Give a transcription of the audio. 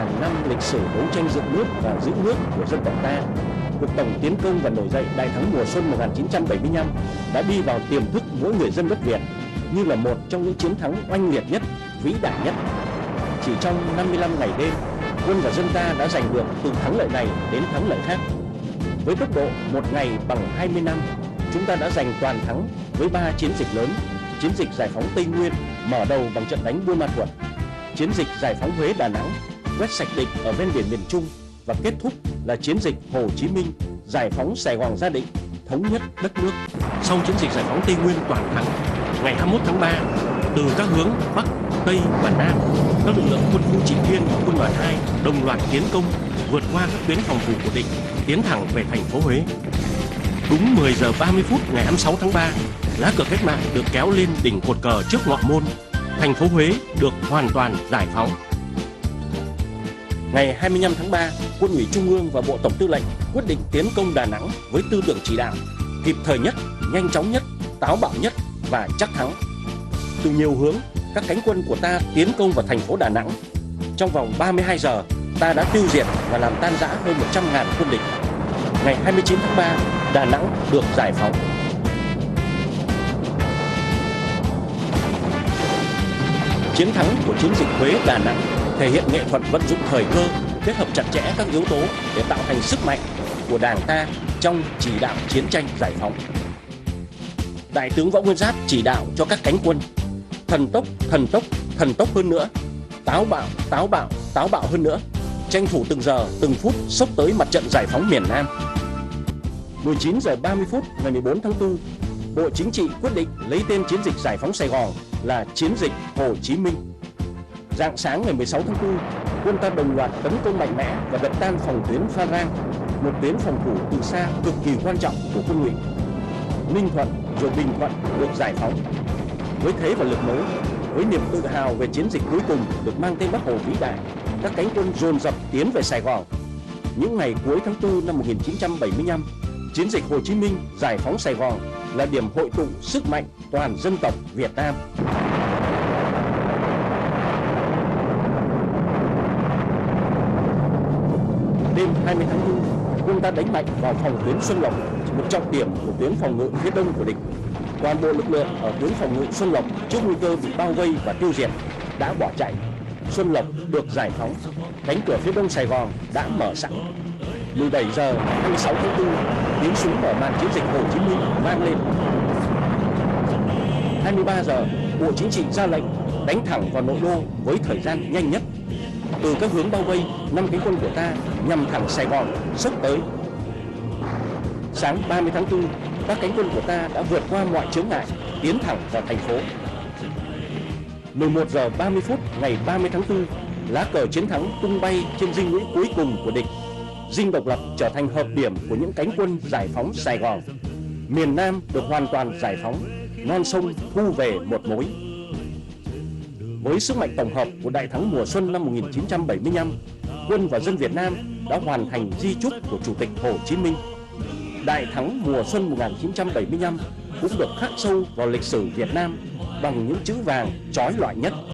ngàn năm lịch sử đấu tranh dựng nước và giữ nước của dân tộc ta, cuộc tổng tiến công và nổi dậy đại thắng mùa xuân 1975 đã đi vào tiềm thức mỗi người dân đất Việt như là một trong những chiến thắng oanh liệt nhất, vĩ đại nhất. Chỉ trong 55 ngày đêm, quân và dân ta đã giành được từ thắng lợi này đến thắng lợi khác. Với tốc độ một ngày bằng 20 năm, chúng ta đã giành toàn thắng với 3 chiến dịch lớn: chiến dịch giải phóng Tây Nguyên mở đầu bằng trận đánh Buôn Ma Thuột, chiến dịch giải phóng Huế Đà Nẵng quét sạch địch ở ven biển miền Trung, và kết thúc là chiến dịch Hồ Chí Minh giải phóng Sài Gòn Gia Định, thống nhất đất nước. Sau chiến dịch giải phóng Tây Nguyên toàn thắng, ngày 21 tháng 3, từ các hướng Bắc, Tây và Nam, các lực lượng quân khu Trị Thiên, quân đoàn 2 đồng loạt tiến công, vượt qua các tuyến phòng thủ của địch, tiến thẳng về thành phố Huế. Đúng 10 giờ 30 phút ngày 26 tháng 3, lá cờ cách mạng được kéo lên đỉnh cột cờ trước ngọ môn. Thành phố Huế được hoàn toàn giải phóng. Ngày 25 tháng 3, Quân ủy Trung ương và Bộ Tổng Tư lệnh quyết định tiến công Đà Nẵng với tư tưởng chỉ đạo kịp thời nhất, nhanh chóng nhất, táo bạo nhất và chắc thắng. Từ nhiều hướng, các cánh quân của ta tiến công vào thành phố Đà Nẵng. Trong vòng 32 giờ, ta đã tiêu diệt và làm tan rã hơn 100.000 quân địch. Ngày 29 tháng 3, Đà Nẵng được giải phóng. Chiến thắng của chiến dịch Huế Đà Nẵng thể hiện nghệ thuật vận dụng thời cơ, kết hợp chặt chẽ các yếu tố để tạo thành sức mạnh của Đảng ta trong chỉ đạo chiến tranh giải phóng. Đại tướng Võ Nguyên Giáp chỉ đạo cho các cánh quân thần tốc, thần tốc, thần tốc hơn nữa, táo bạo, táo bạo, táo bạo hơn nữa, tranh thủ từng giờ, từng phút xốc tới mặt trận giải phóng miền Nam. 19 giờ 30 phút ngày 14 tháng 4, Bộ Chính trị quyết định lấy tên chiến dịch giải phóng Sài Gòn là chiến dịch Hồ Chí Minh. Rạng sáng ngày 16 tháng 4, quân ta đồng loạt tấn công mạnh mẽ và đập tan phòng tuyến Pha Rang, một tuyến phòng thủ từ xa cực kỳ quan trọng của quân Ngụy. Ninh Thuận rồi Bình Thuận được giải phóng. Với thế và lực mới, với niềm tự hào về chiến dịch cuối cùng được mang tên Bác Hồ vĩ đại, các cánh quân dồn dập tiến về Sài Gòn. Những ngày cuối tháng 4 năm 1975, chiến dịch Hồ Chí Minh giải phóng Sài Gòn là điểm hội tụ sức mạnh toàn dân tộc Việt Nam. Đêm 20 tháng 4, quân ta đánh mạnh vào phòng tuyến Xuân Lộc, một trọng điểm của tuyến phòng ngự phía đông của địch. Toàn bộ lực lượng ở tuyến phòng ngự Xuân Lộc trước nguy cơ bị bao vây và tiêu diệt đã bỏ chạy. Xuân Lộc được giải phóng, cánh cửa phía đông Sài Gòn đã mở sẵn. 17 giờ 26 tháng 4, tiếng súng mở màn chiến dịch Hồ Chí Minh vang lên. 23 giờ, Bộ Chính trị ra lệnh đánh thẳng vào nội đô với thời gian nhanh nhất. Từ các hướng bao vây, 5 cánh quân của ta nhằm thẳng Sài Gòn xốc tới. Sáng 30 tháng 4, các cánh quân của ta đã vượt qua mọi chướng ngại, tiến thẳng vào thành phố. 11 giờ 30 phút ngày 30 tháng 4, lá cờ chiến thắng tung bay trên dinh lũy cuối cùng của địch. Dinh Độc Lập trở thành hợp điểm của những cánh quân giải phóng Sài Gòn. Miền Nam được hoàn toàn giải phóng, non sông thu về một mối. Với sức mạnh tổng hợp của đại thắng mùa xuân năm 1975, quân và dân Việt Nam đã hoàn thành di chúc của Chủ tịch Hồ Chí Minh. Đại thắng mùa xuân 1975 cũng được khắc sâu vào lịch sử Việt Nam bằng những chữ vàng chói lọi nhất.